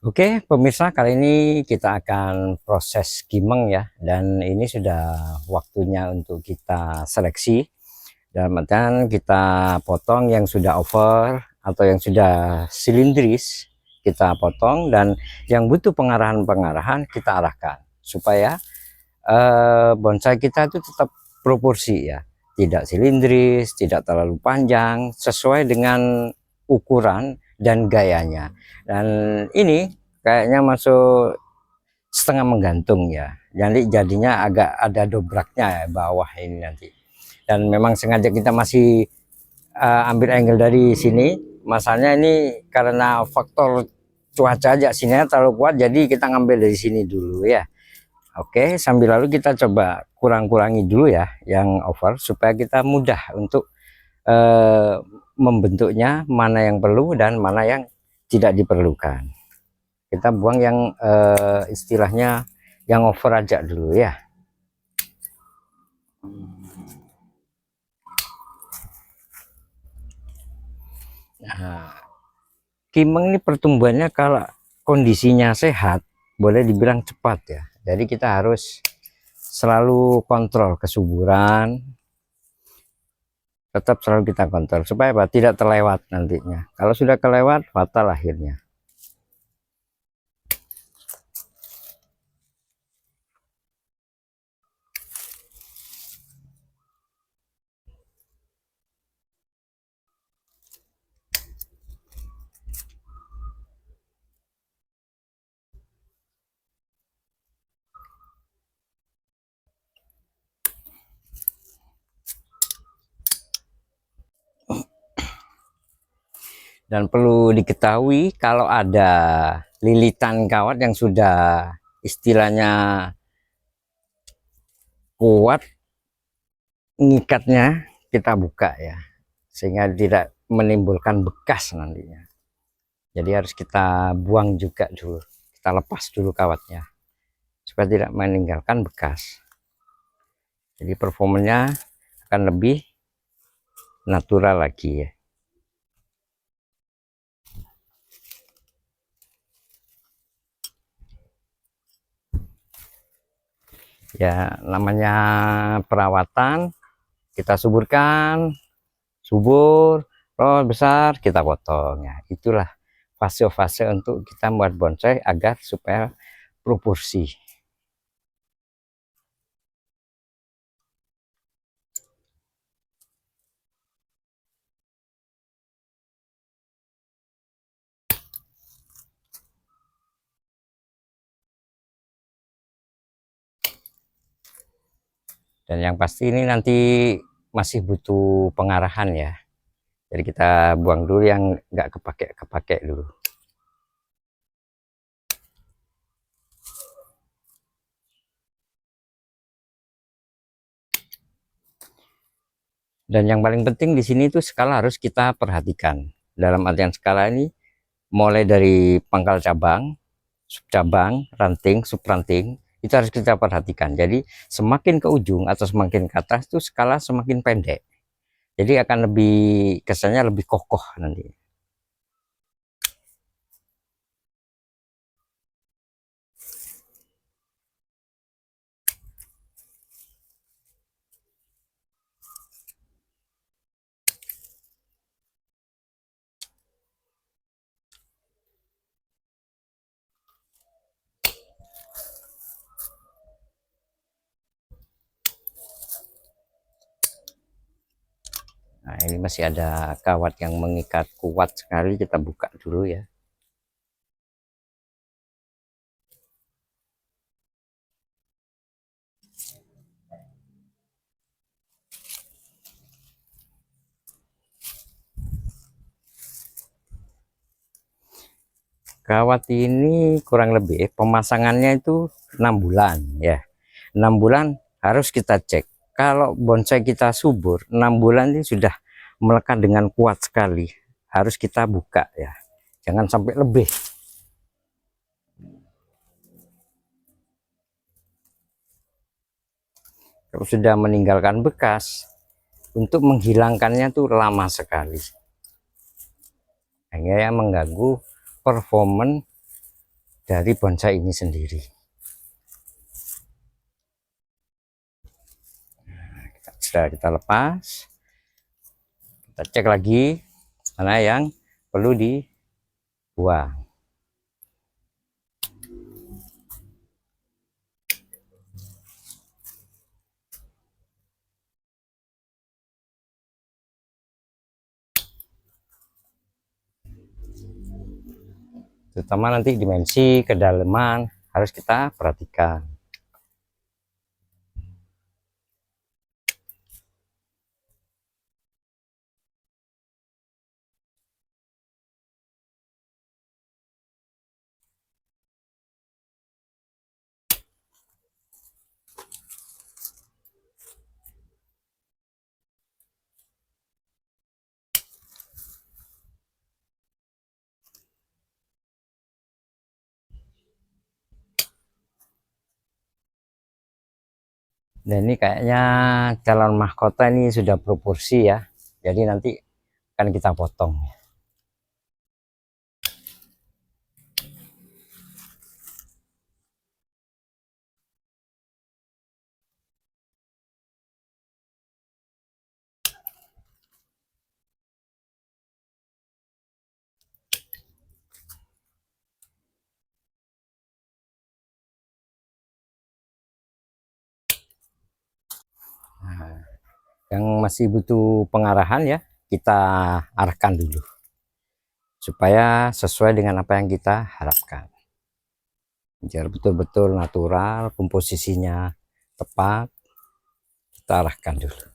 Oke, pemirsa, kali ini kita akan proses kimeng ya, dan ini sudah waktunya untuk kita seleksi. Dalam artian kita potong yang sudah over atau yang sudah silindris, kita potong, dan yang butuh pengarahan-pengarahan kita arahkan supaya bonsai kita itu tetap proporsi ya, tidak silindris, tidak terlalu panjang, sesuai dengan ukuran dan gayanya. Dan ini kayaknya masuk setengah menggantung ya, jadi jadinya agak ada dobraknya ya bawah ini nanti. Dan memang sengaja kita masih ambil angle dari sini, masalahnya ini karena faktor cuaca aja sini terlalu kuat, jadi kita ngambil dari sini dulu ya. Oke, sambil lalu kita coba kurang-kurangi dulu ya yang over supaya kita mudah untuk membentuknya, mana yang perlu dan mana yang tidak diperlukan. Kita buang yang istilahnya yang over aja dulu ya. Nah, kimeng ini pertumbuhannya kalau kondisinya sehat boleh dibilang cepat ya. Jadi kita harus selalu kontrol kesuburan, tetap selalu kita kontrol supaya apa? Tidak terlewat nantinya. Kalau sudah kelewat, fatal akhirnya. Dan perlu diketahui kalau ada lilitan kawat yang sudah istilahnya kuat, ngikatnya kita buka ya, sehingga tidak menimbulkan bekas nantinya. Jadi harus kita buang juga dulu, kita lepas dulu kawatnya supaya tidak meninggalkan bekas. Jadi performanya akan lebih natural lagi ya. Ya namanya perawatan, kita suburkan, subur, roh besar kita potong ya. Itulah fase-fase untuk kita membuat bonsai agar supaya proporsi. Dan yang pasti ini nanti masih butuh pengarahan ya. Jadi kita buang dulu yang nggak kepake dulu. Dan yang paling penting di sini itu skala harus kita perhatikan. Dalam artian skala ini mulai dari pangkal cabang, subcabang, ranting, subranting, itu harus kita perhatikan. Jadi semakin ke ujung atau semakin ke atas itu skala semakin pendek. Jadi akan lebih kesannya lebih kokoh nanti. Nah, ini masih ada kawat yang mengikat kuat sekali, kita buka dulu ya. Kawat ini kurang lebih pemasangannya itu 6 bulan ya. 6 bulan harus kita cek. Kalau bonsai kita subur, 6 bulan ini sudah melekat dengan kuat sekali. Harus kita buka ya. Jangan sampai lebih. Kalau sudah meninggalkan bekas, untuk menghilangkannya tuh lama sekali. Hingga yang mengganggu performance dari bonsai ini sendiri. Sudah kita lepas, kita cek lagi mana yang perlu dibuang. Terutama nanti dimensi kedalaman harus kita perhatikan. Dan ini kayaknya calon mahkota ini sudah proporsi ya, jadi nanti akan kita potong. Nah, yang masih butuh pengarahan ya, kita arahkan dulu supaya sesuai dengan apa yang kita harapkan, biar betul-betul natural, komposisinya tepat. Kita arahkan dulu.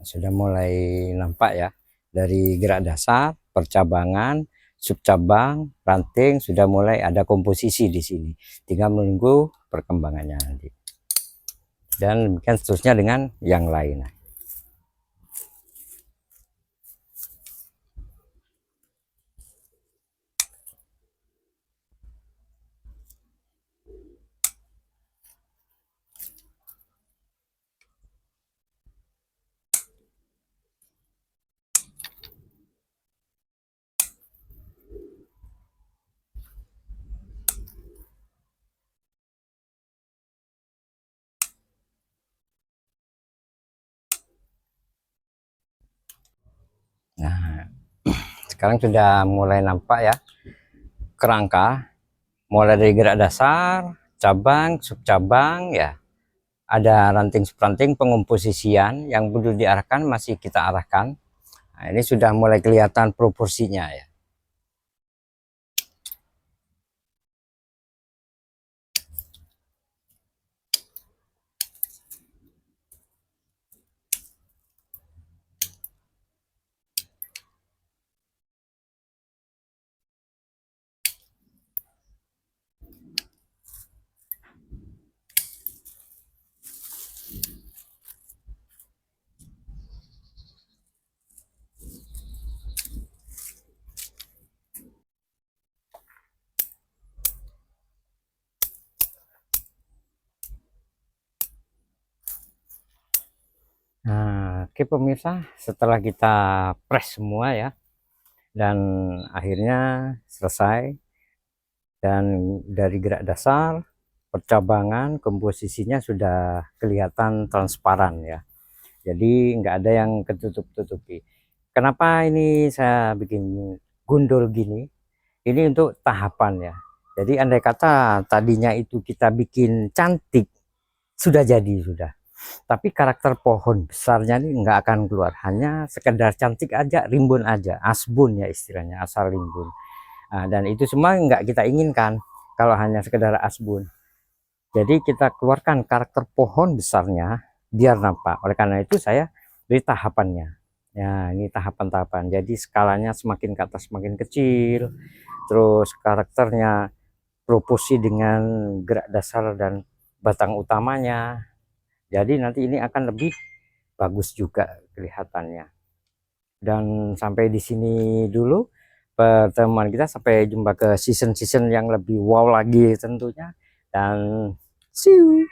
Sudah mulai nampak ya, dari gerak dasar, percabangan, subcabang, ranting sudah mulai ada komposisi di sini. Tinggal menunggu perkembangannya nanti. Dan demikian seterusnya dengan yang lain. Nah, sekarang sudah mulai nampak ya kerangka, mulai dari gerak dasar, cabang, subcabang ya. Ada ranting subranting, pengomposisian yang perlu diarahkan masih kita arahkan. Nah, ini sudah mulai kelihatan proporsinya ya. Nah, oke pemirsa, setelah kita press semua ya, dan akhirnya selesai, dan dari gerak dasar, percabangan, komposisinya sudah kelihatan transparan ya. Jadi nggak ada yang ketutup-tutupi. Kenapa ini saya bikin gundul gini? Ini untuk tahapan ya. Jadi andai kata tadinya itu kita bikin cantik, sudah jadi sudah. tapi karakter pohon besarnya ini nggak akan keluar, hanya sekedar cantik aja, rimbun aja, asbun ya istilahnya, asal rimbun. Nah, dan itu semua nggak kita inginkan kalau hanya sekedar asbun. Jadi kita keluarkan karakter pohon besarnya biar nampak. Oleh karena itu saya beri tahapannya. Ya, ini tahapan-tahapan. Jadi skalanya semakin ke atas semakin kecil. Terus karakternya proporsi dengan gerak dasar dan batang utamanya. Jadi nanti ini akan lebih bagus juga kelihatannya. Dan sampai di sini dulu pertemuan kita, sampai jumpa ke season-season yang lebih wow lagi tentunya. Dan see you.